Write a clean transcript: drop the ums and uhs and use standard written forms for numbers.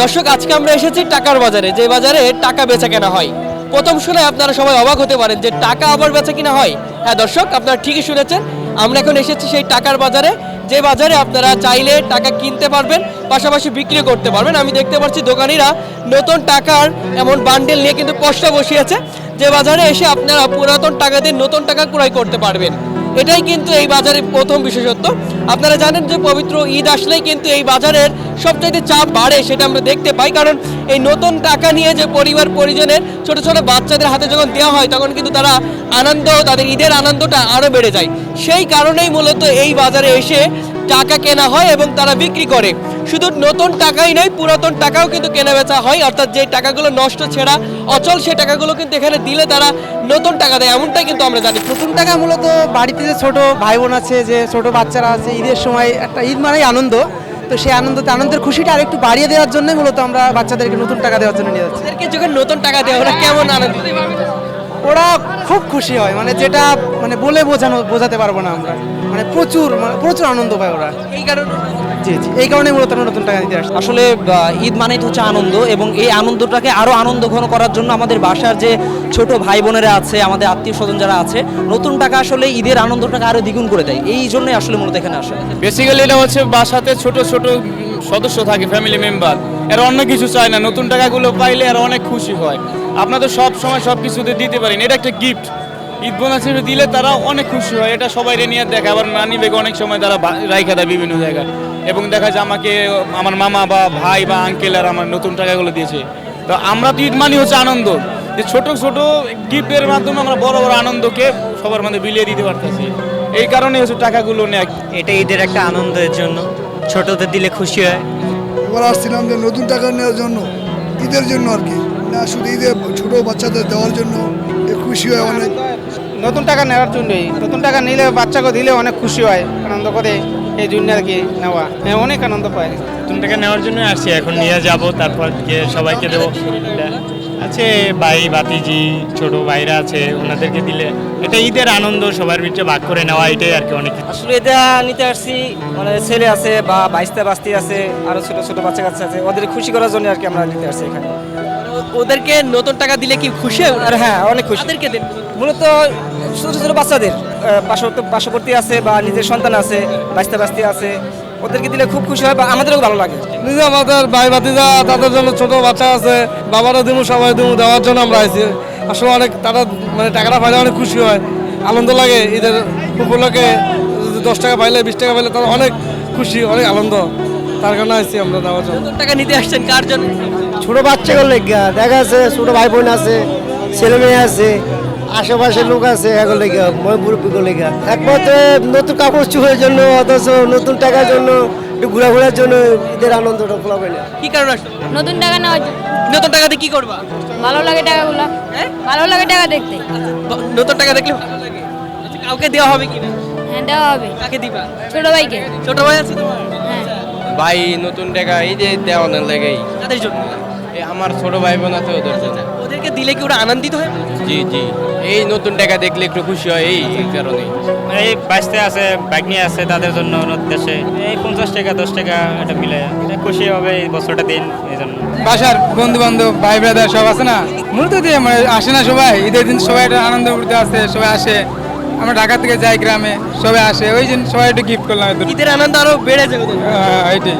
দর্শক, আজকে আমরা এসেছি টাকার বাজারে, যে বাজারে টাকা বেচা কেনা হয়। প্রথম শুনে আপনারা সবাই অবাক হতে পারেন যে টাকা আবার বেচা কিনা হয়। হ্যাঁ দর্শক, আপনারা ঠিকই শুনেছেন, আমরা এখন এসেছি সেই টাকার বাজারে, যে বাজারে আপনারা চাইলে টাকা কিনতে পারবেন, পাশাপাশি বিক্রি করতে পারবেন। আমি দেখতে পাচ্ছি দোকানিরা নতুন টাকার এমন বান্ডেল নিয়ে কিন্তু পসরা বসিয়েছে, যে বাজারে এসে আপনারা পুরাতন টাকা দিয়ে নতুন টাকা ক্রয় করতে পারবেন। এটাই কিন্তু এই বাজারের প্রথম বিশেষত্ব। আপনারা জানেন যে পবিত্র ঈদ আসলেই কিন্তু এই বাজারের সবচাইতে চাপ বাড়ে, সেটা আমরা দেখতে পাই। কারণ এই নতুন টাকা নিয়ে যে পরিবার পরিজনের ছোট ছোট বাচ্চাদের হাতে যখন দেওয়া হয়, তখন কিন্তু তারা আনন্দ, তাদের ঈদের আনন্দটা আরও বেড়ে যায়। সেই কারণেই মূলত এই বাজারে এসে টাকা কেনা হয় এবং তারা বিক্রি করে। শুধু নতুন টাকাই নয়, পুরাতন টাকাও কিন্তু কেনা বেচা হয়। অর্থাৎ যে টাকাগুলো নষ্ট, ছেঁড়া, অচল, সেই টাকাগুলো কিন্তু এখানে দিলে তারা নতুন টাকা দেয়, এমনটাই কিন্তু আমরা জানি। নতুন টাকা মূলত বাড়িতে যে ছোট ভাই বোন আছে, যে ছোট বাচ্চারা আছে, ঈদের সময় একটা ঈদ মানেই আনন্দ, তো সেই আনন্দের খুশিটা আর একটু বাড়িয়ে দেওয়ার জন্যই মূলত আমরা বাচ্চাদেরকে নতুন টাকা দেওয়ার জন্য নিয়ে যাচ্ছি। ওদেরকে যখন নতুন টাকা দেওয়া, ওরা কেমন আনন্দ দেবে? ওরা খুব খুশি হয়, মানে যেটা মানে বলে বোঝাতে পারবো না আমরা, মানে প্রচুর আনন্দ পায় ওরা। এই কারণে জি জি, এই কারণে মূলত আমরা নতুন টাকা দিতে আসছি। আসলে ঈদ মানেই তো হচ্ছে আনন্দ, এবং এই আনন্দটাকে আরো আনন্দ ঘন করার জন্য আমাদের বাসার যে ছোট ভাই বোনেরা আছে, আমাদের আত্মীয় স্বজন যারা আছে, নতুন টাকা আসলে ঈদের আনন্দটাকে আরো দ্বিগুণ করে দেয়। এই জন্যই আসলে মূলত এখানে আসে। বেসিক্যালি এটা হচ্ছে বাসাতে ছোট ছোট সদস্য থাকে, ফ্যামিলি মেম্বার, এরা অন্য কিছু চায় না, নতুন টাকাগুলো পাইলে এরা অনেক খুশি হয়। আপনাদের সব সময় সব কিছুতে দিতে পারেন, এটা একটা গিফট। ঈদ বোনাস হিসেবে দিলে তারা অনেক খুশি হয়, এটা সবাই নিয়ে দেখে। আবার মানি ব্যাগ অনেক সময় তারা রাইখা দেয় বিভিন্ন জায়গায়, এবং দেখা যায় আমাকে আমার মামা বা ভাই বা আঙ্কেল আর আমার নতুন টাকাগুলো দিয়েছে। তো আমরা তো ঈদ মানি হচ্ছে আনন্দ, যে ছোট ছোট গিফটের মাধ্যমে আমরা বড় বড় আনন্দকে সবার মধ্যে বিলিয়ে দিতে পারতেছি। এই কারণে হচ্ছে টাকাগুলো নেয়। এটা ঈদের একটা আনন্দের জন্য, ছোটদের দিলে খুশি হয়। এবার আসছিলাম যে নতুন টাকা নেওয়ার জন্য, ঈদের জন্য আর কি, না শুধু ঈদের ছোট বাচ্চাদের দেওয়ার জন্য খুশি হয় অনেক। নতুন টাকা নেওয়ার জন্যই, নতুন টাকা নিলে বাচ্চাকে দিলে অনেক খুশি হয়, আনন্দ করে, এই জন্য আর কি নেওয়া। হ্যাঁ, অনেক আনন্দ পায়। নতুন টাকা নেওয়ার জন্য আসছি, এখন নিয়ে যাব, তারপর সবাইকে দেবো। আছে ভাই ভাতিজি, ছোট ভাইরা আছে, ওনাদেরকে দিলে এটা ঈদের আনন্দ সবার ভিতরে ভাগ করে নেওয়া, এটাই আর কি অনেক কিছু। আসলে এটা নিতে আসছি, মানে ছেলে আছে বা বাইশটা বাস্তি আছে, আরো ছোট ছোট বাচ্চা কাচ্চা আছে, ওদের খুশি করার জন্য আর কি আমরা নিতে আসছি এখানে। ওদেরকে নতুন টাকা দিলে কি খুশি হয়? আর হ্যাঁ, অনেক খুশি। তাদেরকে দেন মূলত ছোট ছোট বাচ্চাদের, পার্শ্ববর্তী আছে বা নিজের সন্তান আছে, বাইশটা বাস্তি আছে, ওদেরকে দিলে খুব খুশি হয় বা আমাদেরও ভালো লাগে। নিজে আমাদের ভাই ভাতিজা, তাদের জন্য ছোট বাচ্চা আছে, বাবারও দিমু, সবাই দিমু, দেওয়ার জন্য আমরা আইছি। আসলে অনেক তারা মানে টাকাটা পাইলে অনেক খুশি হয়, আনন্দ লাগে। ঈদের উপলক্ষে 10 টাকা পাইলে, 20 টাকা পাইলে তারা অনেক খুশি, অনেক আনন্দ, তার কারণে আইছি আমরা দেওয়ার জন্য। নতুন টাকা নিতে আসছেন কার জন্য? ছোট বাচ্চাগুলো লেগা দেখা আছে, ছোট ভাই বোন আছে, ছেলে মেয়ে আছে, আশেপাশের লোক আছে, এগুলো লেগা মুরব্বীগুলো লেগা একমাত্র নতুন কাপড় চোপড়ের জন্য, অথচ নতুন টাকার জন্য, একটু ঘোরাঘোরার জন্য ঈদের আনন্দটা খোলা পাই না। কি কারণে আসলো? নতুন টাকা নেওয়ার জন্য। নতুন টাকা দিয়ে কি করবা? ভালো লাগে টাকাগুলো, হ্যাঁ, ভালো লাগে টাকা দেখতে। নতুন টাকা দেখলে ভালো লাগে। আচ্ছা, কাউকে দেওয়া হবে কিনা? হ্যাঁ, দেওয়া হবে। কাকে দিবা? ছোট ভাইকে। ছোট ভাই আছে তোমার? হ্যাঁ। ভাই নতুন টাকা এই যে দেওয়া না লাগেই, কাদের জন্য? এই আমার ছোট ভাই বোন আছে ওদের জন্য। ওদেরকে দিলে কি ওরা আনন্দিত হয়? জি জি, এই নতুন টাকা দেখলে একটু খুশি হয়, এই কারণে। এই বাইশটা আছে, বাইক নিয়ে আছে, তাদের জন্য দেশে এই 50 টাকা 10 টাকা এটা মিলে এটা খুশি হবে এই বছরটা দিন, এই জন্য। বাসার বন্ধু বান্ধব, ভাই ব্রাদার সব আছে না, মূলত দিয়ে মানে আসে না সবাই ঈদের দিন, সবাই একটা আনন্দ করতে আসে, সবাই আসে। আমরা ঢাকা থেকে যাই গ্রামে, সবাই আসে, ওই জন্য সবাই একটু গিফট করলাম। ঈদের আনন্দ আরো বেড়ে যাবে। এইটাই।